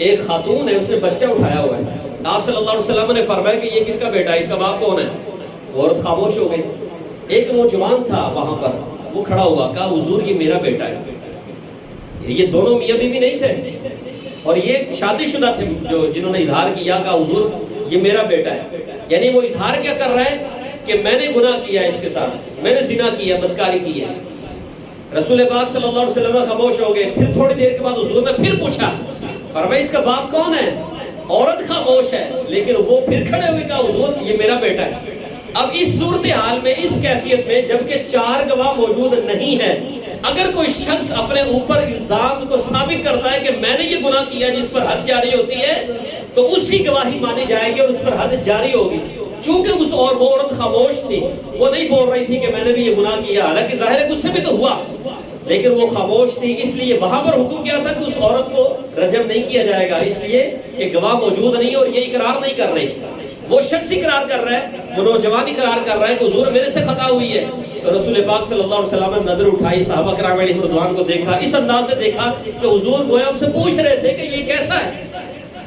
ایک خاتون ہے، اس نے بچہ اٹھایا ہوا ہے. آپ صلی اللہ علیہ وسلم نے فرمایا کہ یہ کس کا بیٹا ہے، اس کا باپ کون ہے؟ عورت خاموش ہو گئی. ایک نوجوان تھا وہاں پر، وہ کھڑا ہوا، کہا حضور یہ میرا بیٹا ہے. یہ دونوں میاں بیوی نہیں تھے اور یہ شادی شدہ تھے جنہوں نے اظہار کیا، کہا حضور یہ میرا بیٹا ہے. یعنی وہ اظہار کیا کر رہا ہے کہ میں نے گناہ کیا ہے اس کے ساتھ، میں نے زنا کیا، بدکاری کی ہے. رسول پاک صلی اللہ علیہ وسلم خاموش ہو گئے. پھر تھوڑی دیر کے بعد حضور نے پھر پوچھا، فرمایا اس کا باپ کون ہے؟ عورت خاموش ہے، لیکن وہ پھر کھڑے ہوئے کہا حضور یہ میرا بیٹا ہے. اب اس صورتحال میں، اس کیفیت میں، جبکہ 4 گواہ موجود نہیں ہے، اگر کوئی شخص اپنے اوپر الزام کو ثابت کرتا ہے کہ میں نے یہ گناہ کیا جس پر حد جاری ہوتی ہے، تو اسی گواہی مانی جائے گی اور اس پر حد جاری ہوگی. چونکہ وہ عورت خاموش تھی، وہ نہیں بول رہی تھی کہ میں نے بھی یہ گناہ کیا، حالانکہ ظاہر ہے غصے میں تو ہوا، لیکن وہ خاموش تھی. اس لیے وہاں پر حکم کیا تھا کہ اس عورت کو رجم نہیں کیا جائے گا، اس لیے کہ گواہ موجود نہیں اور یہ اقرار نہیں کر رہی. وہ شخص اقرار کر رہا ہے، وہ نوجوان اقرار کر رہا ہے کہ حضور میرے سے خطا ہوئی ہے. تو رسول پاک صلی اللہ علیہ وسلم نے نظر اٹھائی، صحابہ کرام علیہ رضوان کو دیکھا، اس انداز سے دیکھا کہ حضور گویا ہم سے پوچھ رہے تھے کہ یہ کیسا ہے.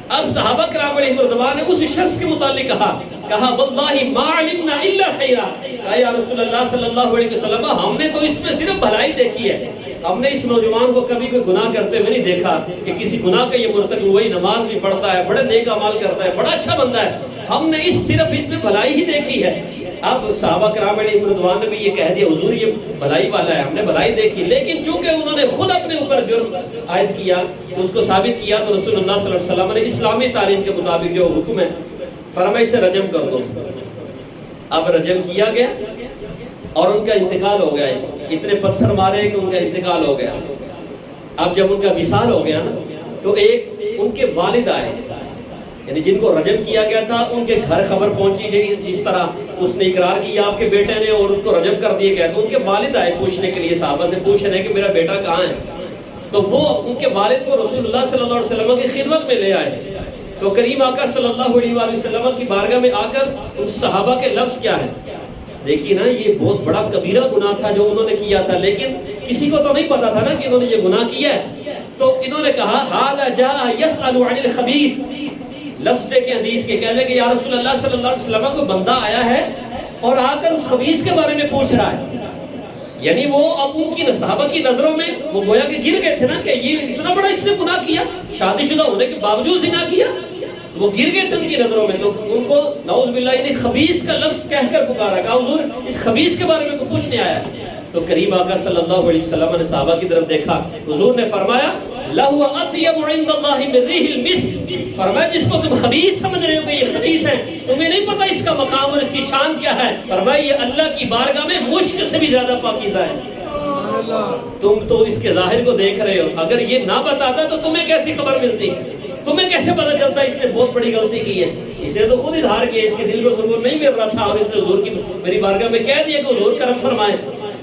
اب صحابہ کرام علیہ رضوان نے اس شخص کے متعلق کہا واللہ ما علمنا الا خیرا. کہا یا رسول اللہ صلی اللہ علیہ وسلم ہم نے تو اس میں صرف بھلائی دیکھی ہے، ہم نے اس نوجوان کو کبھی کوئی گناہ کرتے ہوئے نہیں دیکھا کہ کسی گناہ کا یہ مرتکب ہوئی. نماز بھی پڑھتا ہے، بڑے نیک اعمال کرتا ہے، بڑا اچھا بندہ ہے، ہم نے صرف اس میں بھلائی ہی دیکھی ہے. اب صحابہ کرام علیہ رضوان نے بھی یہ کہہ دیا حضور یہ بھلائی والا ہے، ہم نے بھلائی دیکھی. لیکن چونکہ انہوں نے خود اپنے اوپر جرم عائد کیا، اس کو ثابت کیا، تو رسول اللہ صلی اللہ علیہ وسلم نے اسلامی تعلیم کے مطابق جو حکم ہے فرمایا اسے رجم کر دو. اب رجم کیا گیا اور ان کا انتقال ہو گیا. اتنے پتھر مارے کہ ان کا انتقال ہو گیا. اب جب ان کا وصال ہو گیا نا، تو ایک ان کے والد آئے، یعنی جن کو رجم کیا گیا تھا ان کے گھر خبر پہنچی اس طرح اس نے اقرار کیا آپ کے بیٹے نے اور ان کو رجم کر دیا گیا. تو ان کے والد آئے پوچھنے کے لیے، صحابہ سے پوچھ رہے ہیں کہ میرا بیٹا کہاں ہے. تو وہ ان کے والد کو رسول اللہ صلی اللہ علیہ وسلم کی خدمت میں لے آئے. تو کریم آقا صلی اللہ علیہ وسلم کی بارگاہ میں آ کر ان صحابہ کے لفظ کیا ہیں دیکھیے نا. یہ بہت بڑا کبیرہ گناہ تھا جو انہوں نے کیا تھا، لیکن کسی کو تو نہیں پتا تھا نا کہ انہوں نے یہ گناہ کیا ہے. تو انہوں نے کہا ھذا جاء يسأل عن الخبيث. لفظ دیکھیں حدیث کے، کہنے کہ یا رسول اللہ صلی اللہ علیہ وسلم کو بندہ آیا ہے اور آ کر اس خبیث کے بارے میں پوچھ رہا ہے. یعنی وہ اب ان کی صحابہ کی نظروں میں وہ گویا کہ گر گئے تھے نا کہ یہ اتنا بڑا اس نے گناہ کیا، شادی شدہ ہونے کے باوجود زنا کیا، وہ گر گئے تھے ان کی نظروں میں. تو ان کو نعوذ باللہ انہیں خبیث کا لفظ کہہ کر پکارا، کہا حضور اس خبیث کے بارے میں کو پوچھنے آیا. تو کریم آقا صلی اللہ علیہ وسلم نے صحابہ کی طرف دیکھا، حضور نے فرمایا لَهُوَ أَطْيَبُ عِنْدَ اللَّهِ مِنْ رِيحِ الْمِسْكِ. فرمایا جس کو تم خبیث سمجھ رہے ہو کہ یہ خبیث ہے، تمہیں نہیں پتا اس کا مقام اور اس کی شان کیا ہے. فرمایا یہ اللہ کی بارگاہ میں مشک سے بھی زیادہ پاکیزہ ہے. تم تو اس کے ظاہر کو دیکھ رہے ہو، اگر یہ نہ بتاتا تو تمہیں کیسی خبر ملتی، تمہیں کیسے پتا چلتا اس نے بہت بڑی غلطی کی ہے. اس نے تو خود اظہار کیا، اس کے دل کو سکون نہیں مل رہا تھا اور اس نے حضور کی میری بارگاہ میں کہہ دیا کہ حضور کرم فرمائے.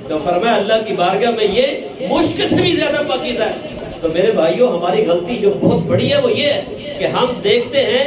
تو فرمایا اللہ کی بارگاہ میں یہ مشک سے بھی زیادہ پاکیزہ ہے. تو میرے بھائیوں ہماری غلطی جو بہت بڑی ہے وہ یہ ہے کہ ہم دیکھتے ہیں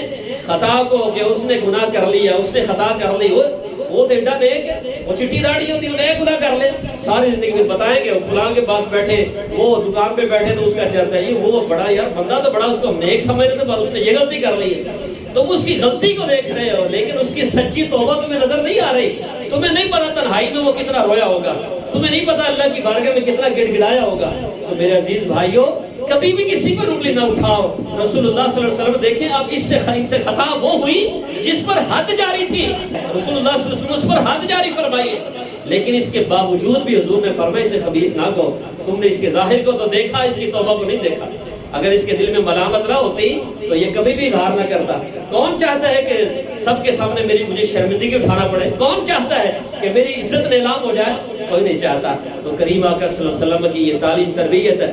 خطا کو کہ اس نے گناہ کر لیا، اس نے خطا کر لی، وہ تو ایڈا نیک ہے، وہ چٹی داڑھی ہوتی ہے، انہیں گناہ کر لے. ساری زندگی میں بتائیں گے فلاں کے پاس بیٹھے، وہ دکان پہ بیٹھے تو اس کا چرتا ہے یہ وہ بڑا یار بندہ تو بڑا، اس کو ہم نیک سمجھ رہے تھے پر اس نے یہ غلطی کر لی ہے. تم اس کی غلطی کو دیکھ رہے ہو لیکن اس کی سچی توبہ تمہیں نظر نہیں آ رہی. تمہیں نہیں پتا تنہائی میں وہ کتنا رویا ہوگا، تمہیں نہیں پتا اللہ کی بارگاہ میں کتنا گڑ گڑایا ہوگا. تو میرے عزیز بھائیوں کبھی بھی کسی پر انگلی نہ اٹھاؤ. رسول اللہ صلی اللہ علیہ وسلم دیکھیں اب اس سے خطا وہ ہوئی جس پر حد جاری تھی، رسول اللہ صلی اللہ علیہ وسلم اس پر حد جاری فرمائیے، لیکن اس کے باوجود بھی حضور نے فرمایا اسے خبیث نہ کہو. تم نے اس کے ظاہر کو تو دیکھا، اس کی توبہ کو نہیں دیکھا. اگر اس کے دل میں ملامت نہ ہوتی تو یہ کبھی بھی اظہار نہ کرتا. کون چاہتا ہے کہ سب کے سامنے مجھے شرمندگی اٹھانا پڑے؟ کون چاہتا ہے کہ میری عزت نیلام ہو جائے؟ کوئی نہیں چاہتا. تو کریم آقا صلی اللہ علیہ وسلم کی یہ تعلیم تربیت ہے.